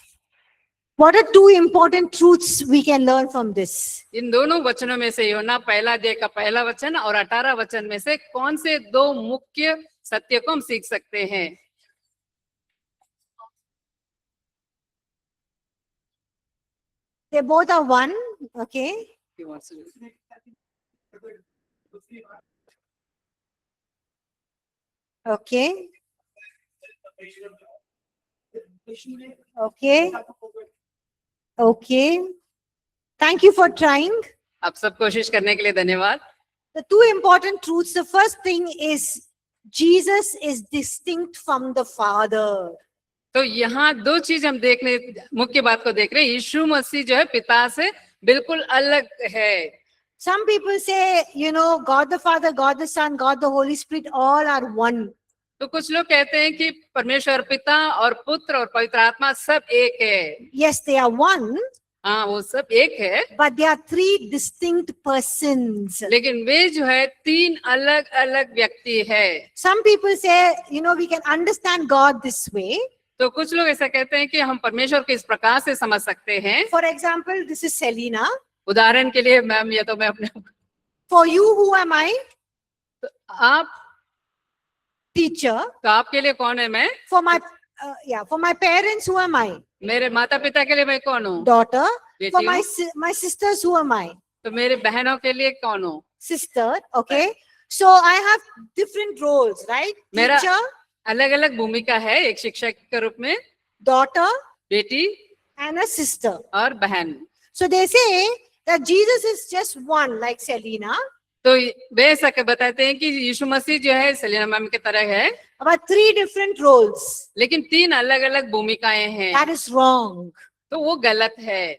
What are two important truths we can learn from this? इन दोनों वचनों में से योना पहला अध्याय का पहला वचन और 18 वचन में से कौन से दो मुख्य सत्य को हम सीख सकते हैं? They both are one. Okay. Okay. Okay. Okay. Thank you for trying. आप सब कोशिश करने के लिए धन्यवाद। The two important truths. The first thing is Jesus is distinct from the Father. तो यहाँ दो चीज हम मुख्य बात को देख रहे हैं। यीशु मसीह जो है पिता से बिल्कुल अलग है। Some people say, God the Father, God the Son, God the Holy Spirit, all are one. तो कुछ लोग कहते हैं कि परमेश्वर पिता और पुत्र और पवित्र आत्मा सब एक है। Yes, they are one, हाँ, वो सब एक है, but they are three distinct persons. लेकिन वे जो है तीन अलग अलग व्यक्ति है। Some people say, we can understand God this way. तो कुछ लोग ऐसा कहते हैं कि हम परमेश्वर को इस प्रकार से समझ सकते हैं। For example, this is Selena. उदाहरण के लिए मैम, ये तो मैं अपने For you, who am I? तो आप Teacher. तो आपके लिए कौन है मैं? For my parents, who am I? मेरे माता पिता के लिए मैं कौन हूँ? Daughter. बेटी For हूँ। my sisters, who am I? तो मेरे बहनों के लिए कौन हूँ? Sister. Okay. So I have different roles, right? मेरा Teacher, अलग अलग भूमिका है, एक शिक्षक के रूप में, daughter, बेटी and a sister. और बहन। So they say that Jesus is just one, like Selena, तो वे ऐसा बताते हैं कि यीशु मसीह जो है सेलिना मैम की तरह है, but three different roles. लेकिन तीन अलग अलग भूमिकाएं हैं। That is wrong. तो वो गलत है।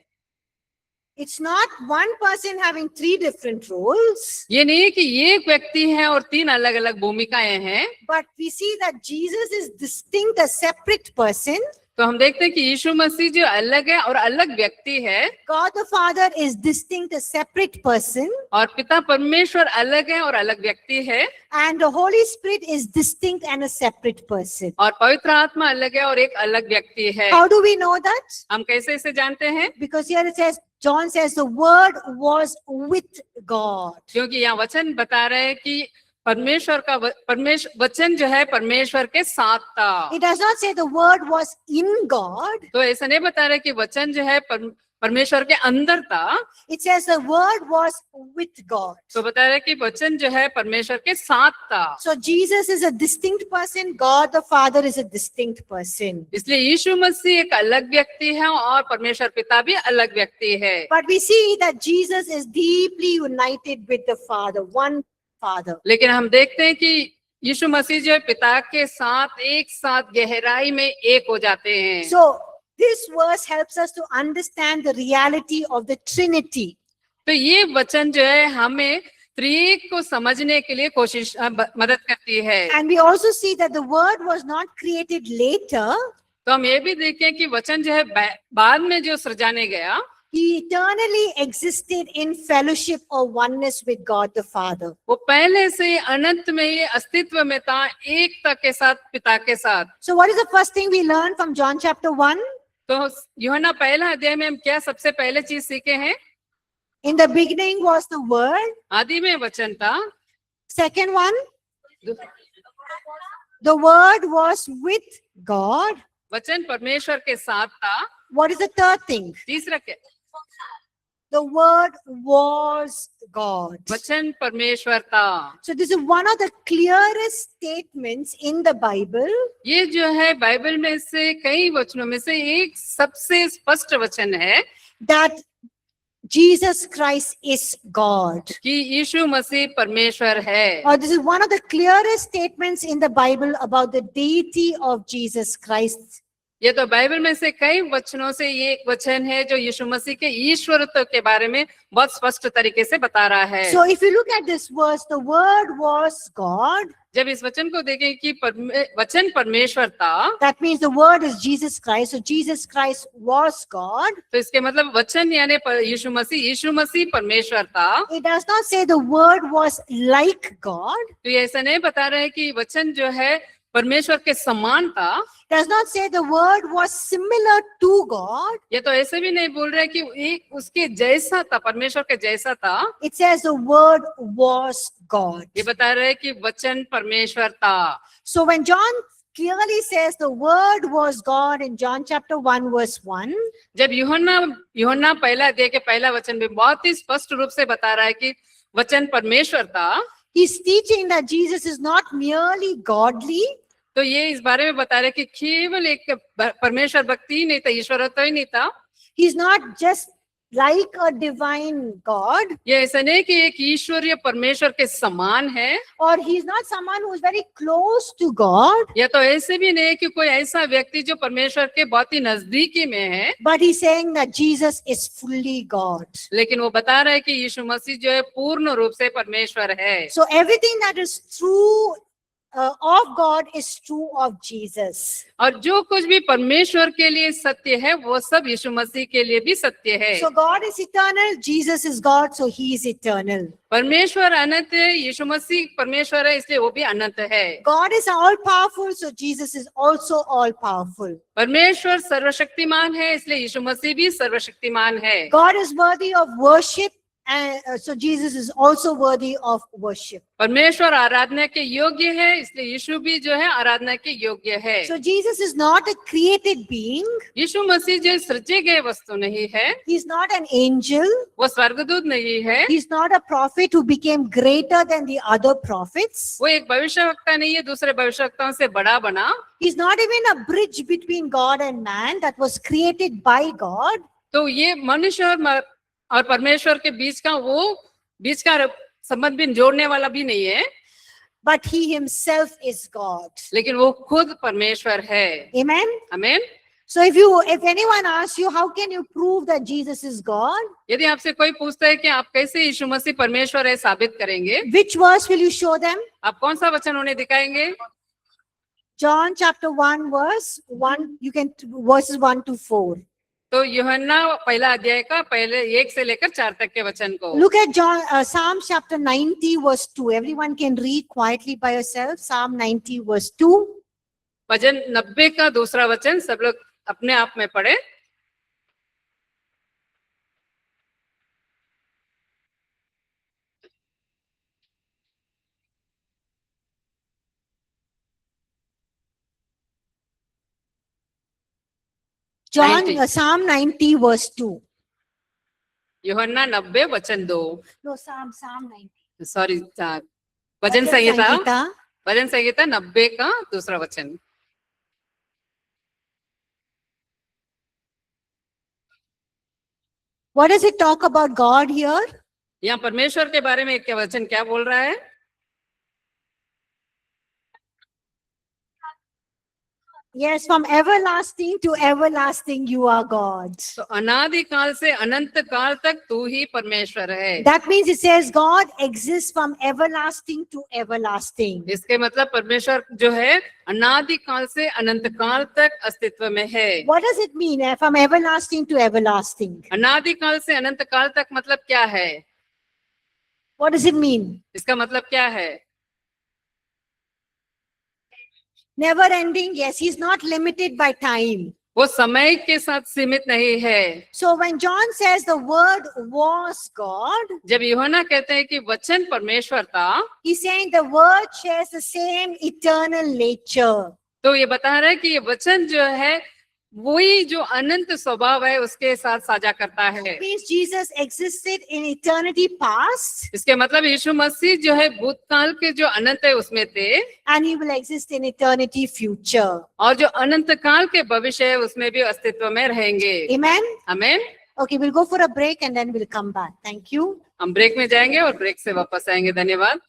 It's not one person having three different roles, ये नहीं है कि ये एक व्यक्ति है और तीन अलग अलग भूमिकाएं हैं, but we see that Jesus is distinct, a separate person. तो हम देखते हैं कि यीशु मसीह जो अलग है और अलग व्यक्ति है, God the Father is distinct, a separate person. और पिता परमेश्वर अलग है और अलग व्यक्ति है, And the Holy Spirit is distinct and a separate person. और पवित्र आत्मा अलग है और एक अलग व्यक्ति है। How do we know that? हम कैसे इसे जानते हैं? Because here it says, John says, the word was with God. क्योंकि यहाँ वचन बता रहे हैं कि परमेश्वर का वचन जो है परमेश्वर के साथ था। It does not say the word was in God. तो ऐसा नहीं बता रहे कि वचन जो है परमेश्वर के अंदर था। It says the word was with God. तो बता रहे कि वचन जो है परमेश्वर के साथ था। So Jesus is a distinct person. God the Father is a distinct person. इसलिए यीशु मसीह एक अलग व्यक्ति है और परमेश्वर पिता भी अलग व्यक्ति है। But we see that Jesus is deeply united with the Father, one Father. लेकिन हम देखते हैं कि यीशु मसीह जो है पिता के साथ एक साथ गहराई में एक हो जाते हैं। So this verse helps us to understand the reality of the Trinity. तो ये वचन जो है हमें त्रिएक को समझने के लिए मदद करती है। And we also see that the word was not created later. तो हम ये भी देखें कि वचन जो है बाद में जो सृजाने गया, He eternally existed in fellowship or oneness with God the Father. वो पहले से अनंत में ही अस्तित्व में था, एकता के साथ पिता के साथ। So what is the first thing we learn from John chapter 1? तो यूहन्ना पहला अध्याय में हम क्या सबसे पहले चीज सीखे हैं? In the beginning was the word. आदि में वचन था। Second one, the word was with God. वचन परमेश्वर के साथ था। What is the third thing? तीसरा क्या? The word was God. वचन परमेश्वर था। So this is one of the clearest statements in the Bible ये जो है बाइबल में से कई वचनों में से एक सबसे स्पष्ट वचन है that Jesus Christ is God. कि यीशु मसीह परमेश्वर है। Or this is one of the clearest statements in the Bible about the deity of Jesus Christ. ये तो बाइबल में से कई वचनों से ये एक वचन है जो यीशु मसीह के ईश्वरत्व के बारे में बहुत स्पष्ट तरीके से बता रहा है। So if you look at this verse, the word was God. जब इस वचन को देखें कि वचन परमेश्वर था, That means the word is Jesus Christ. So Jesus Christ was God. तो इसके मतलब वचन यानी यीशु मसीह परमेश्वर था। It does not say the word was like God. तो ये ऐसा नहीं बता रहे कि वचन जो है परमेश्वर के समान था। Does not say the word was similar to God. ये तो ऐसे भी नहीं बोल रहे कि एक उसके जैसा था, परमेश्वर के जैसा था। It says the word was God. ये बता रहे कि वचन परमेश्वर था। So when John clearly says the word was God in John chapter 1 verse 1, जब यूहन्ना पहला अध्याय के पहला वचन में बहुत ही स्पष्ट रूप से बता रहा है कि वचन परमेश्वर था, he's teaching that Jesus is not merely godly, तो ये इस बारे में बता रहे कि केवल एक परमेश्वर भक्ति ही नहीं था, ईश्वरत्व ही नहीं था। he's not just like a divine God, ये ऐसा नहीं कि एक ईश्वरीय परमेश्वर के समान है, or he's not someone who is very close to God, या तो ऐसे भी नहीं कि कोई ऐसा व्यक्ति जो परमेश्वर के बहुत ही नजदीकी में है, but he's saying that Jesus is fully God. लेकिन वो बता रहा है कि यीशु मसीह जो है पूर्ण रूप से परमेश्वर है। So everything that is true of God is true of Jesus. और जो कुछ भी परमेश्वर के लिए सत्य है वो सब यीशु मसीह के लिए भी सत्य है। So God is eternal, Jesus is God, so he is eternal. परमेश्वर अनंत है, यीशु मसीह परमेश्वर है, इसलिए वो भी अनंत है। God is all powerful, so Jesus is also all powerful. परमेश्वर सर्वशक्तिमान है, इसलिए यीशु मसीह भी सर्वशक्तिमान है। God is worthy of worship, and so Jesus is also worthy of worship. परमेश्वर आराधना के योग्य है, इसलिए यीशु भी जो है आराधना के योग्य है। So Jesus is not a created being. यीशु मसीह जो सृजे गए वस्तु नहीं है, He's not an angel. वो स्वर्गदूत नहीं है, He's not a prophet who became greater than the other prophets. वो एक भविष्यवक्ता नहीं है, दूसरे भविष्यवक्ताओं से बड़ा बना। He's not even a bridge between God and man that was created by God. तो ये मनुष्य और परमेश्वर के बीच का संबंध भी जोड़ने वाला भी नहीं है, But he himself is God. लेकिन वो खुद परमेश्वर है। Amen. आमीन। So if anyone asks you, how can you prove that Jesus is God? यदि आपसे कोई पूछता है कि आप कैसे यीशु मसीह परमेश्वर है साबित करेंगे, Which verse will you show them? आप कौन सा वचन उन्हें दिखाएंगे? John chapter 1 verse 1, you can verses 1 to 4. तो यूहन्ना पहला अध्याय का पहले 1 से लेकर 4 तक के वचन को। Look at Psalm chapter 90 verse 2. Everyone can read quietly by yourself. Psalm 90 verse 2. भजन 90 का दूसरा वचन सब लोग अपने आप में पढ़े। John 90. Psalm 90 verse 2. यूहन्ना 90 वचन 2। No, Psalm 90. सॉरी, भजन संहिता Samhita. 90 का दूसरा वचन। What does it talk about God here? यहाँ परमेश्वर के बारे में क्या वचन क्या बोल रहा है? Yes, from everlasting to everlasting you are God. तो अनादि काल से अनंत काल तक तू ही परमेश्वर है। That means it says God exists from everlasting to everlasting. इसके मतलब परमेश्वर जो है अनादि काल से अनंत काल तक अस्तित्व में है। What does it mean from everlasting to everlasting? अनादि काल से अनंत काल तक मतलब क्या है? What does it mean? इसका मतलब क्या है? Never ending. Yes, he's not limited by time. वो समय के साथ सीमित नहीं है। So when John says the word was God, जब यूहन्ना कहते हैं कि वचन परमेश्वर था, he's saying the word shares the same eternal nature. तो ये बता रहा है कि ये वचन जो है वही जो अनंत स्वभाव है उसके साथ साझा करता है। It means Jesus existed in eternity past इसके मतलब यीशु मसीह जो है भूतकाल के जो अनंत है उसमें थे, and he will exist in eternity future. और जो अनंत काल के भविष्य है उसमें भी अस्तित्व में रहेंगे। Amen. आमीन। Okay, we'll go for a break and then we'll come back. Thank you. हम ब्रेक में जाएंगे और ब्रेक से वापस आएंगे। धन्यवाद।